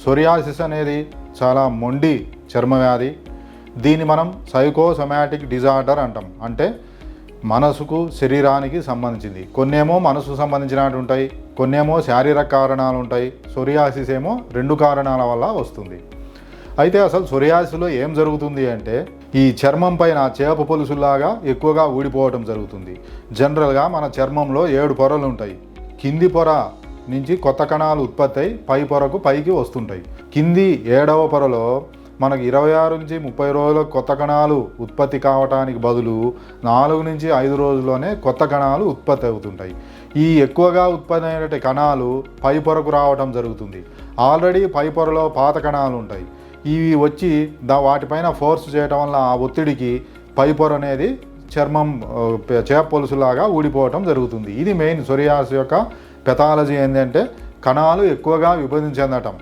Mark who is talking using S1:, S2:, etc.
S1: Psoriasis అనేది చాలా మొండి చర్మ వ్యాధి. దీన్ని మనం సైకోసోమాటిక్ డిజార్డర్ అంటాం. అంటే మనసుకు శరీరానికి సంబంధించింది. కొన్నేమో మనసుకు సంబంధించినట్టు ఉంటాయి, కొన్నేమో శారీరక కారణాలు ఉంటాయి. సోరియాసిస్ ఏమో 2 కారణాల వల్ల వస్తుంది. అయితే అసలు సోరియాసిస్లో ఏం జరుగుతుంది అంటే ఈ చర్మం పైన చేప పొలుసులాగా ఎక్కువగా ఊడిపోవటం జరుగుతుంది. జనరల్గా మన చర్మంలో 7 పొరలు ఉంటాయి. కింది పొర నుంచి కొత్త కణాలు ఉత్పత్తి అయి పై పొరకు పైకి వస్తుంటాయి. కింది 7వ పొరలో మనకు 26 నుంచి 30 రోజులకు కొత్త కణాలు ఉత్పత్తి కావటానికి బదులు 4 నుంచి 5 రోజుల్లోనే కొత్త కణాలు ఉత్పత్తి అవుతుంటాయి. ఈ ఎక్కువగా ఉత్పత్తి అయినటువంటి కణాలు పై పొరకు రావటం జరుగుతుంది. ఆల్రెడీ పై పొరలో పాత కణాలు ఉంటాయి. ఇవి వచ్చి వాటిపైన ఫోర్స్ చేయటం వల్ల ఆ ఒత్తిడికి పై పొర అనేది చర్మం చేప పొలుసులాగా ఊడిపోవటం జరుగుతుంది. ఇది మెయిన్ సోరియాసిస్ యొక్క పెథాలజీ ఏంటంటే కణాలు ఎక్కువగా విభజించదటం.